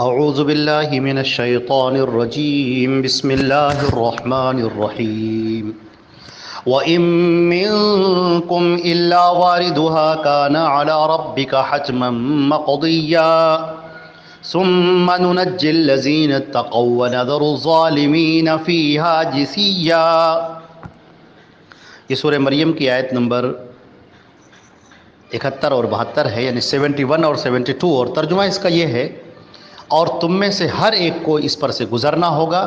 اعوذ باللہ من الشیطان الرجیم بسم اللہ الرحمن الرحیم وَإِن مِّنكُمْ إِلَّا وَارِدُهَا كَانَ عَلَى رَبِّكَ حَتْمًا مَّقْضِيًّا ثُمَّ نُنَجِّي الَّذِينَ اتَّقَوْا وَنَذَرُ الظَّالِمِينَ فِيهَا جِثِيًّا۔ یہ سورہ مریم کی آیت نمبر 71 اور 72 ہے، یعنی 71 اور 72، اور ترجمہ اس کا یہ ہے: اور تم میں سے ہر ایک کو اس پر سے گزرنا ہوگا،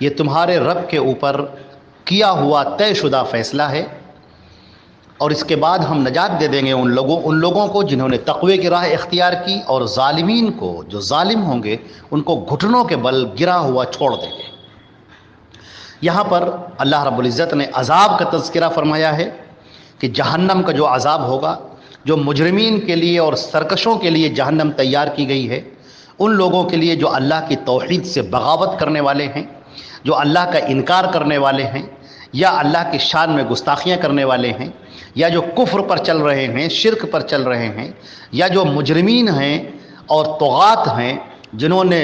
یہ تمہارے رب کے اوپر کیا ہوا طے شدہ فیصلہ ہے، اور اس کے بعد ہم نجات دے دیں گے ان لوگوں کو جنہوں نے تقوی کی راہ اختیار کی، اور ظالمین کو، جو ظالم ہوں گے، ان کو گھٹنوں کے بل گرا ہوا چھوڑ دیں گے۔ یہاں پر اللہ رب العزت نے عذاب کا تذکرہ فرمایا ہے کہ جہنم کا جو عذاب ہوگا، جو مجرمین کے لیے اور سرکشوں کے لیے جہنم تیار کی گئی ہے، ان لوگوں کے لیے جو اللہ کی توحید سے بغاوت کرنے والے ہیں، جو اللہ کا انکار کرنے والے ہیں، یا اللہ کی شان میں گستاخیاں کرنے والے ہیں، یا جو کفر پر چل رہے ہیں، شرک پر چل رہے ہیں، یا جو مجرمین ہیں اور طغات ہیں، جنہوں نے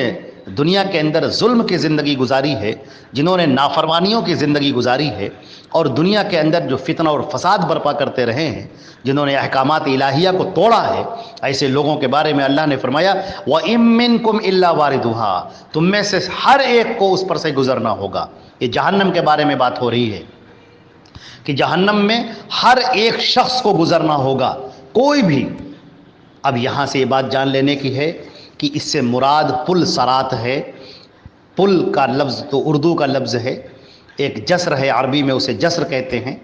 دنیا کے اندر ظلم کی زندگی گزاری ہے، جنہوں نے نافرمانیوں کی زندگی گزاری ہے، اور دنیا کے اندر جو فتنہ اور فساد برپا کرتے رہے ہیں، جنہوں نے احکامات الہیہ کو توڑا ہے، ایسے لوگوں کے بارے میں اللہ نے فرمایا وَإِن مِّنكُمْ إِلَّا وَارِدُهَا، تم میں سے ہر ایک کو اس پر سے گزرنا ہوگا۔ یہ جہنم کے بارے میں بات ہو رہی ہے کہ جہنم میں ہر ایک شخص کو گزرنا ہوگا، کوئی بھی۔ اب یہاں سے یہ بات جان لینے کی ہے کہ اس سے مراد پل صراط ہے۔ پل کا لفظ تو اردو کا لفظ ہے، ایک جسر ہے، عربی میں اسے جسر کہتے ہیں۔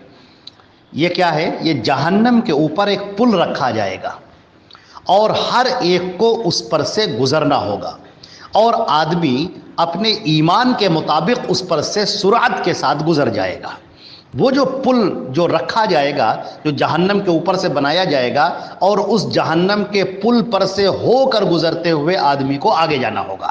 یہ کیا ہے؟ یہ جہنم کے اوپر ایک پل رکھا جائے گا، اور ہر ایک کو اس پر سے گزرنا ہوگا، اور آدمی اپنے ایمان کے مطابق اس پر سے سرعت کے ساتھ گزر جائے گا۔ وہ جو پل جو رکھا جائے گا، جو جہنم کے اوپر سے بنایا جائے گا، اور اس جہنم کے پل پر سے ہو کر گزرتے ہوئے آدمی کو آگے جانا ہوگا۔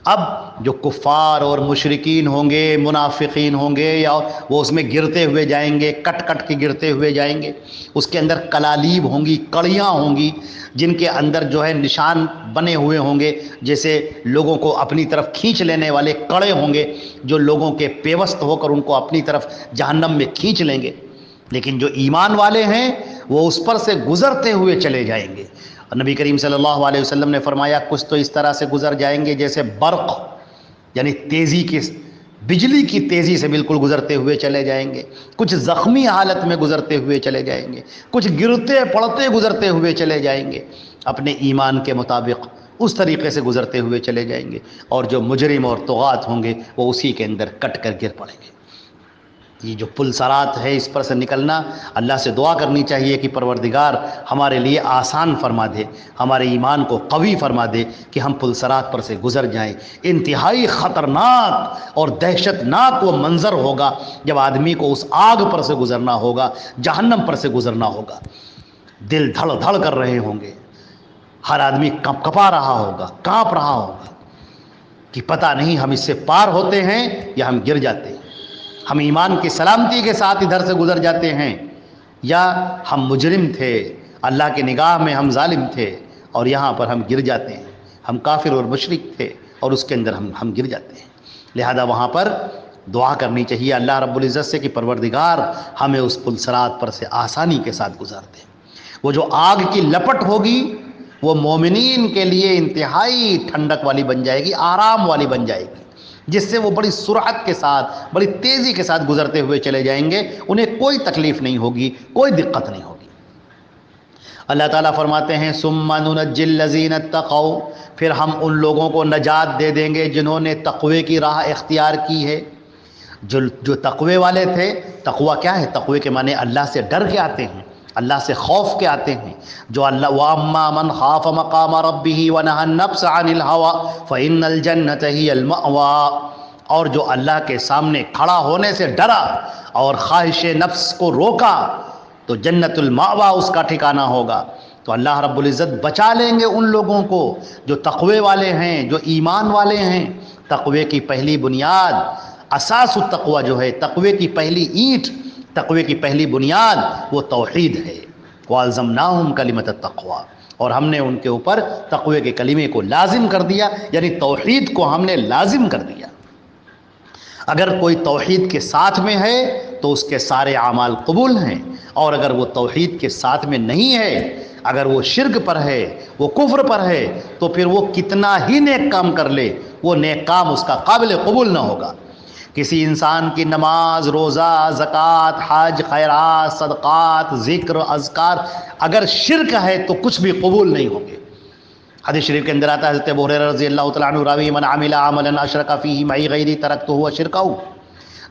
اب جو کفار اور مشرکین ہوں گے، منافقین ہوں گے، یا وہ اس میں گرتے ہوئے جائیں گے، کٹ کٹ کے گرتے ہوئے جائیں گے۔ اس کے اندر کلالیب ہوں گی، کڑیاں ہوں گی، جن کے اندر جو ہے نشان بنے ہوئے ہوں گے، جیسے لوگوں کو اپنی طرف کھینچ لینے والے کڑے ہوں گے، جو لوگوں کے پیوست ہو کر ان کو اپنی طرف جہنم میں کھینچ لیں گے۔ لیکن جو ایمان والے ہیں وہ اس پر سے گزرتے ہوئے چلے جائیں گے۔ نبی کریم صلی اللہ علیہ وسلم نے فرمایا کچھ تو اس طرح سے گزر جائیں گے جیسے برق، یعنی تیزی کی، بجلی کی تیزی سے بالکل گزرتے ہوئے چلے جائیں گے، کچھ زخمی حالت میں گزرتے ہوئے چلے جائیں گے، کچھ گرتے پڑتے گزرتے ہوئے چلے جائیں گے، اپنے ایمان کے مطابق اس طریقے سے گزرتے ہوئے چلے جائیں گے، اور جو مجرم اور طغات ہوں گے وہ اسی کے اندر کٹ کر گر پڑیں گے۔ یہ جو پل صراط ہے، اس پر سے نکلنا، اللہ سے دعا کرنی چاہیے کہ پروردگار ہمارے لیے آسان فرما دے، ہمارے ایمان کو قوی فرما دے کہ ہم پل صراط پر سے گزر جائیں۔ انتہائی خطرناک اور دہشت ناک وہ منظر ہوگا جب آدمی کو اس آگ پر سے گزرنا ہوگا، جہنم پر سے گزرنا ہوگا۔ دل دھڑ دھڑ کر رہے ہوں گے، ہر آدمی کپا رہا ہوگا، کانپ رہا ہوگا کہ پتہ نہیں ہم اس سے پار ہوتے ہیں یا ہم گر جاتے ہیں، ہم ایمان کی سلامتی کے ساتھ ادھر سے گزر جاتے ہیں، یا ہم مجرم تھے، اللہ کی نگاہ میں ہم ظالم تھے، اور یہاں پر ہم گر جاتے ہیں، ہم کافر اور مشرک تھے اور اس کے اندر ہم گر جاتے ہیں۔ لہذا وہاں پر دعا کرنی چاہیے اللہ رب العزت سے کہ پروردگار ہمیں اس پل صراط پر سے آسانی کے ساتھ گزار دے۔ وہ جو آگ کی لپٹ ہوگی وہ مومنین کے لیے انتہائی ٹھنڈک والی بن جائے گی، آرام والی بن جائے گی، جس سے وہ بڑی سرعت کے ساتھ، بڑی تیزی کے ساتھ گزرتے ہوئے چلے جائیں گے، انہیں کوئی تکلیف نہیں ہوگی، کوئی دقت نہیں ہوگی۔ اللہ تعالیٰ فرماتے ہیں ثم ننجی الذین اتقوا، پھر ہم ان لوگوں کو نجات دے دیں گے جنہوں نے تقوی کی راہ اختیار کی ہے۔ جو تقوی والے تھے، تقوی کیا ہے؟ تقوی کے معنی اللہ سے ڈر کے آتے ہیں، اللہ سے خوف کے آتے ہیں۔ جو اللہ وَأَمَّا مَنْ خَافَ مَقَامَ رَبِّهِ وَنَهَى النَّفْسَ عَنِ الْهَوَىٰ فَإِنَّ الْجَنَّةَ هِيَ الْمَأْوَىٰ، اور جو اللہ کے سامنے کھڑا ہونے سے ڈرا اور خواہش نفس کو روکا تو جنت المأویٰ اس کا ٹھکانہ ہوگا۔ تو اللہ رب العزت بچا لیں گے ان لوگوں کو جو تقوی والے ہیں، جو ایمان والے ہیں۔ تقوی کی پہلی بنیاد، اساس التقوی جو ہے، تقوی کی پہلی اینٹ، تقوی کی پہلی بنیاد وہ توحید ہے۔ وَأَلْزَمْنَاهُمْ كَلِمَةَ التَّقْوَىٰ، اور ہم نے ان کے اوپر تقوی کے کلمے کو لازم کر دیا، یعنی توحید کو ہم نے لازم کر دیا۔ اگر کوئی توحید کے ساتھ میں ہے تو اس کے سارے اعمال قبول ہیں، اور اگر وہ توحید کے ساتھ میں نہیں ہے، اگر وہ شرک پر ہے، وہ کفر پر ہے، تو پھر وہ کتنا ہی نیک کام کر لے، وہ نیک کام اس کا قابل قبول نہ ہوگا۔ کسی انسان کی نماز، روزہ، زکوٰۃ، حج، خیرات، صدقات، ذکر، اذکار اگر شرک ہے تو کچھ بھی قبول نہیں ہوں گے۔ حدیث شریف کے اندر آتا ہے، حضرت ابو ہریرہ رضی اللہ تعالیٰ عنہ راوی، من عمل عملا اشرک فیہ معی غیری ترکتہ وشرکہ،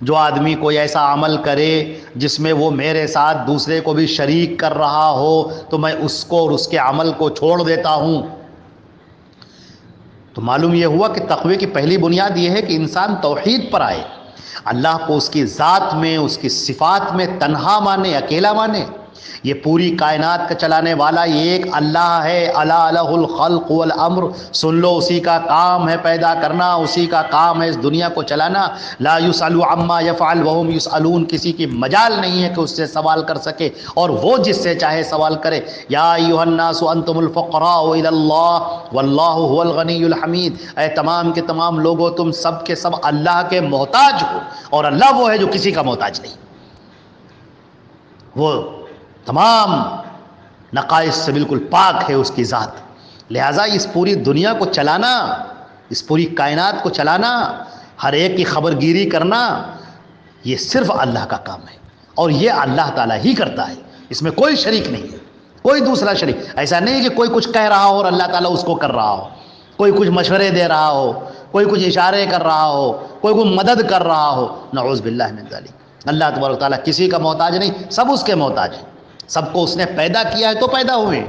جو آدمی کوئی ایسا عمل کرے جس میں وہ میرے ساتھ دوسرے کو بھی شریک کر رہا ہو تو میں اس کو اور اس کے عمل کو چھوڑ دیتا ہوں۔ تو معلوم یہ ہوا کہ تقوی کی پہلی بنیاد یہ ہے کہ انسان توحید پر آئے، اللہ کو اس کی ذات میں، اس کی صفات میں تنہا مانے، اکیلا مانے۔ یہ پوری کائنات کا چلانے والا یہ ایک اللہ ہے، الا لہ الخلق والامر، سن لو اسی کا کام ہے پیدا کرنا، اسی کا کام ہے اس دنیا کو چلانا۔ لا یسأل عما یفعل وہم یسألون، کسی کی مجال نہیں ہے کہ اس سے سوال کر سکے اور وہ جس سے چاہے سوال کرے۔ یا ایھا الناس انتم الفقراء الی اللہ واللہ هو الغنی الحمید، اے تمام کے تمام لوگوں تم سب کے سب اللہ کے محتاج ہو، اور اللہ وہ ہے جو کسی کا محتاج نہیں، وہ تمام نقائص سے بالکل پاک ہے اس کی ذات۔ لہٰذا اس پوری دنیا کو چلانا، اس پوری کائنات کو چلانا، ہر ایک کی خبر گیری کرنا، یہ صرف اللہ کا کام ہے، اور یہ اللہ تعالیٰ ہی کرتا ہے، اس میں کوئی شریک نہیں ہے، کوئی دوسرا شریک۔ ایسا نہیں کہ کوئی کچھ کہہ رہا ہو اور اللہ تعالیٰ اس کو کر رہا ہو، کوئی کچھ مشورے دے رہا ہو، کوئی کچھ اشارے کر رہا ہو، کوئی مدد کر رہا ہو، نعوذ باللہ من ذلک۔ اللہ تبارک و تعالیٰ کسی کا محتاج نہیں، سب اس کے محتاج ہیں۔ سب کو اس نے پیدا کیا ہے تو پیدا ہوئے،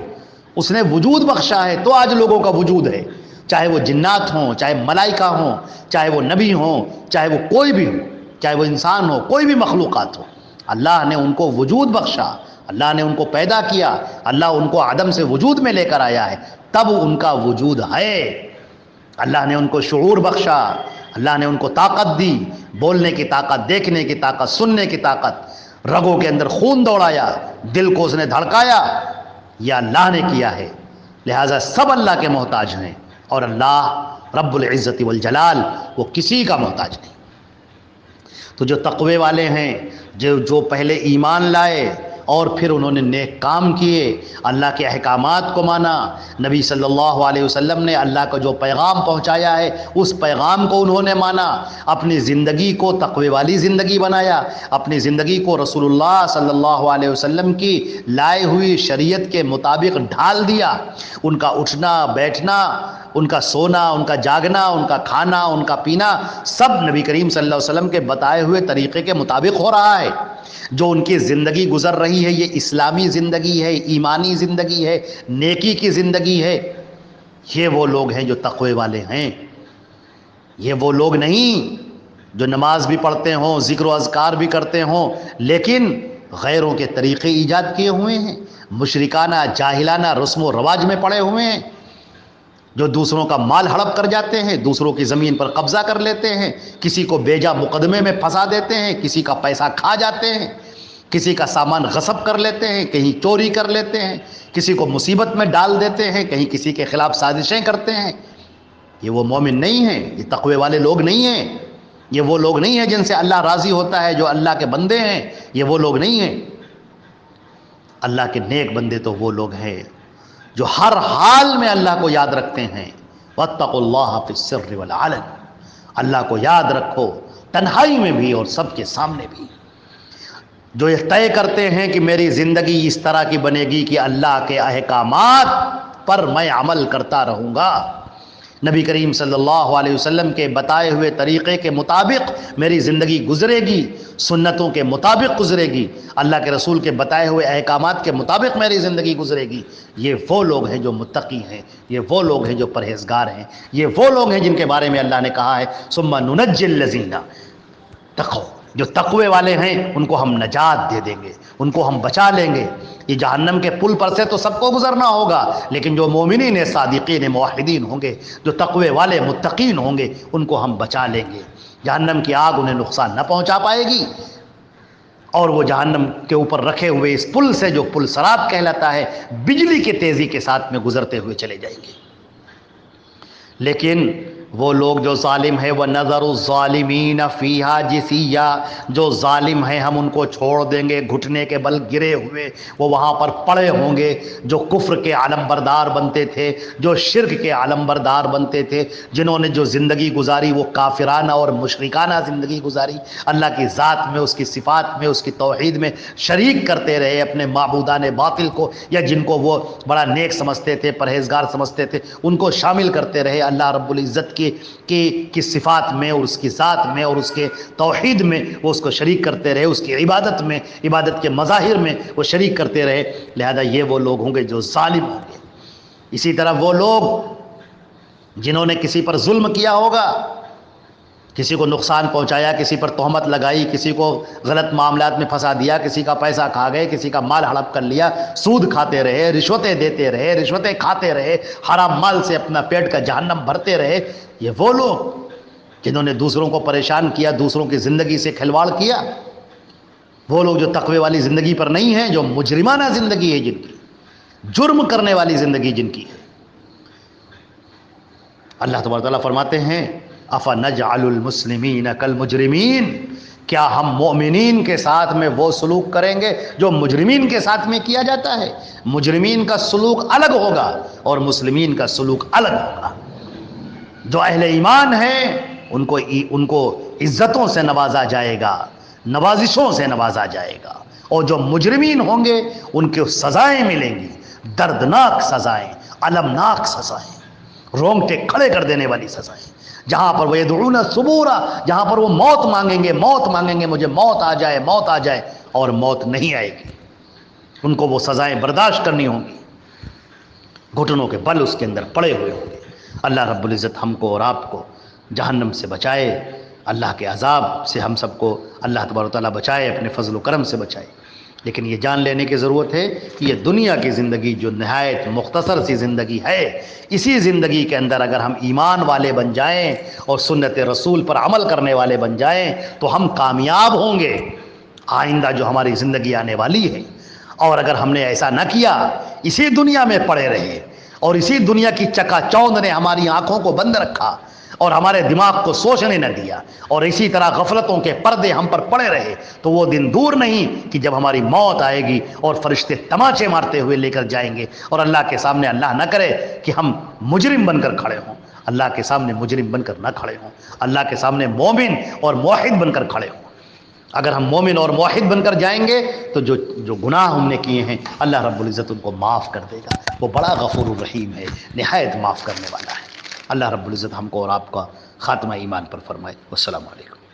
اس نے وجود بخشا ہے تو آج لوگوں کا وجود ہے، چاہے وہ جنات ہوں، چاہے ملائکہ ہوں، چاہے وہ نبی ہوں، چاہے وہ کوئی بھی ہو، چاہے وہ انسان ہو، کوئی بھی مخلوقات ہو، اللہ نے ان کو وجود بخشا، اللہ نے ان کو پیدا کیا، اللہ ان کو عدم سے وجود میں لے کر آیا ہے، تب ان کا وجود ہے۔ اللہ نے ان کو شعور بخشا، اللہ نے ان کو طاقت دی، بولنے کی طاقت، دیکھنے کی طاقت، سننے کی طاقت، رگوں کے اندر خون دوڑایا، دل کو اس نے دھڑکایا، یہ اللہ نے کیا ہے۔ لہٰذا سب اللہ کے محتاج ہیں، اور اللہ رب العزت والجلال وہ کسی کا محتاج نہیں۔ تو جو تقوی والے ہیں، جو پہلے ایمان لائے اور پھر انہوں نے نیک کام کیے، اللہ کے احکامات کو مانا، نبی صلی اللہ علیہ وسلم نے اللہ کا جو پیغام پہنچایا ہے اس پیغام کو انہوں نے مانا، اپنی زندگی کو تقوی والی زندگی بنایا، اپنی زندگی کو رسول اللہ صلی اللہ علیہ وسلم کی لائے ہوئی شریعت کے مطابق ڈھال دیا۔ ان کا اٹھنا بیٹھنا، ان کا سونا، ان کا جاگنا، ان کا کھانا، ان کا پینا، سب نبی کریم صلی اللہ علیہ وسلم کے بتائے ہوئے طریقے کے مطابق ہو رہا ہے۔ جو ان کی زندگی گزر رہی ہے یہ اسلامی زندگی ہے، ایمانی زندگی ہے، نیکی کی زندگی ہے۔ یہ وہ لوگ ہیں جو تقوی والے ہیں، یہ وہ لوگ نہیں جو نماز بھی پڑھتے ہوں، ذکر و اذکار بھی کرتے ہوں، لیکن غیروں کے طریقے ایجاد کیے ہوئے ہیں، مشرکانہ جاہلانہ رسم و رواج میں پڑے ہوئے ہیں، جو دوسروں کا مال ہڑپ کر جاتے ہیں، دوسروں کی زمین پر قبضہ کر لیتے ہیں، کسی کو بیجا مقدمے میں پھنسا دیتے ہیں، کسی کا پیسہ کھا جاتے ہیں، کسی کا سامان غصب کر لیتے ہیں، کہیں چوری کر لیتے ہیں، کسی کو مصیبت میں ڈال دیتے ہیں، کہیں کسی کے خلاف سازشیں کرتے ہیں۔ یہ وہ مومن نہیں ہیں، یہ تقوی والے لوگ نہیں ہیں، یہ وہ لوگ نہیں ہیں جن سے اللہ راضی ہوتا ہے، جو اللہ کے بندے ہیں، یہ وہ لوگ نہیں ہیں۔ اللہ کے نیک بندے تو وہ لوگ ہیں جو ہر حال میں اللہ کو یاد رکھتے ہیں۔ واتقوا اللہ فی السر والعلن، اللہ کو یاد رکھو تنہائی میں بھی اور سب کے سامنے بھی۔ جو یہ طے کرتے ہیں کہ میری زندگی اس طرح کی بنے گی کہ اللہ کے احکامات پر میں عمل کرتا رہوں گا، نبی کریم صلی اللہ علیہ وسلم کے بتائے ہوئے طریقے کے مطابق میری زندگی گزرے گی، سنتوں کے مطابق گزرے گی، اللہ کے رسول کے بتائے ہوئے احکامات کے مطابق میری زندگی گزرے گی، یہ وہ لوگ ہیں جو متقی ہیں، یہ وہ لوگ ہیں جو پرہیزگار ہیں، یہ وہ لوگ ہیں جن کے بارے میں اللہ نے کہا ہے ثم ننجی الذین اتقوا، جو تقوی والے ہیں ان کو ہم نجات دے دیں گے، ان کو ہم بچا لیں گے۔ یہ جہنم کے پل پر سے تو سب کو گزرنا ہوگا، لیکن جو مومنین صادقین موحدین ہوں گے، جو تقوی والے متقین ہوں گے، ان کو ہم بچا لیں گے، جہنم کی آگ انہیں نقصان نہ پہنچا پائے گی، اور وہ جہنم کے اوپر رکھے ہوئے اس پل سے، جو پل صراط کہلاتا ہے، بجلی کے تیزی کے ساتھ میں گزرتے ہوئے چلے جائیں گے۔ لیکن وہ لوگ جو ظالم ہے، وَنَذَرُ الظَّالِمِينَ فِيهَا جِثِيًّا، جو ظالم ہیں ہم ان کو چھوڑ دیں گے گھٹنے کے بل گرے ہوئے، وہ وہاں پر پڑے ہوں گے، جو کفر کے علم بردار بنتے تھے، جو شرک کے علم بردار بنتے تھے، جنہوں نے جو زندگی گزاری وہ کافرانہ اور مشرکانہ زندگی گزاری، اللہ کی ذات میں، اس کی صفات میں، اس کی توحید میں شریک کرتے رہے اپنے معبودان باطل کو، یا جن کو وہ بڑا نیک سمجھتے تھے، پرہیزگار سمجھتے تھے، ان کو شامل کرتے رہے اللہ رب العزت کی صفات میں اور اس کی ذات میں اور اس کے توحید میں، وہ اس کو شریک کرتے رہے، اس کی عبادت میں، عبادت کے مظاہر میں وہ شریک کرتے رہے۔ لہذا یہ وہ لوگ ہوں گے جو ظالم ہوں گے۔ اسی طرح وہ لوگ جنہوں نے کسی پر ظلم کیا ہوگا، کسی کو نقصان پہنچایا، کسی پر تہمت لگائی، کسی کو غلط معاملات میں پھنسا دیا، کسی کا پیسہ کھا گئے، کسی کا مال ہڑپ کر لیا، سود کھاتے رہے، رشوتیں دیتے رہے، رشوتیں کھاتے رہے، حرام مال سے اپنا پیٹ کا جہنم بھرتے رہے، یہ وہ لوگ جنہوں نے دوسروں کو پریشان کیا، دوسروں کی زندگی سے کھلواڑ کیا، وہ لوگ جو تقوی والی زندگی پر نہیں ہیں، جو مجرمانہ زندگی ہے جن کی، جرم کرنے والی زندگی جن کی ہے۔ اللہ تبارک تعالیٰ فرماتے ہیں افنجعل المسلمین کالمجرمین، کیا ہم مومنین کے ساتھ میں وہ سلوک کریں گے جو مجرمین کے ساتھ میں کیا جاتا ہے؟ مجرمین کا سلوک الگ ہوگا اور مسلمین کا سلوک الگ ہوگا۔ جو اہل ایمان ہیں ان کو عزتوں سے نوازا جائے گا، نوازشوں سے نوازا جائے گا، اور جو مجرمین ہوں گے ان کو سزائیں ملیں گی، دردناک سزائیں، المناک سزائیں، رونگٹے کھڑے کر دینے والی سزائیں، جہاں پر وہ یدعون ثبورا، جہاں پر وہ موت مانگیں گے، موت مانگیں گے، مجھے موت آ جائے، موت آ جائے، اور موت نہیں آئے گی، ان کو وہ سزائیں برداشت کرنی ہوں گی، گھٹنوں کے بل اس کے اندر پڑے ہوئے ہوں گے۔ اللہ رب العزت ہم کو اور آپ کو جہنم سے بچائے، اللہ کے عذاب سے ہم سب کو اللہ تبارک و تعالیٰ بچائے، اپنے فضل و کرم سے بچائے۔ لیکن یہ جان لینے کی ضرورت ہے کہ یہ دنیا کی زندگی جو نہایت مختصر سی زندگی ہے، اسی زندگی کے اندر اگر ہم ایمان والے بن جائیں اور سنت رسول پر عمل کرنے والے بن جائیں تو ہم کامیاب ہوں گے آئندہ جو ہماری زندگی آنے والی ہے۔ اور اگر ہم نے ایسا نہ کیا، اسی دنیا میں پڑے رہے اور اسی دنیا کی چکا چوند نے ہماری آنکھوں کو بند رکھا اور ہمارے دماغ کو سوچنے نہ دیا، اور اسی طرح غفلتوں کے پردے ہم پر پڑے رہے، تو وہ دن دور نہیں کہ جب ہماری موت آئے گی اور فرشتے تماچے مارتے ہوئے لے کر جائیں گے، اور اللہ کے سامنے اللہ نہ کرے کہ ہم مجرم بن کر کھڑے ہوں، اللہ کے سامنے مجرم بن کر نہ کھڑے ہوں، اللہ کے سامنے مومن اور موحد بن کر کھڑے ہوں۔ اگر ہم مومن اور موحد بن کر جائیں گے تو جو گناہ ہم نے کیے ہیں اللہ رب العزت ان کو معاف کر دے گا، وہ بڑا غفور الرحیم ہے، نہایت معاف کرنے والا ہے۔ اللہ رب العزت ہم کو اور آپ کا خاتمہ ایمان پر فرمائے۔ والسلام علیکم۔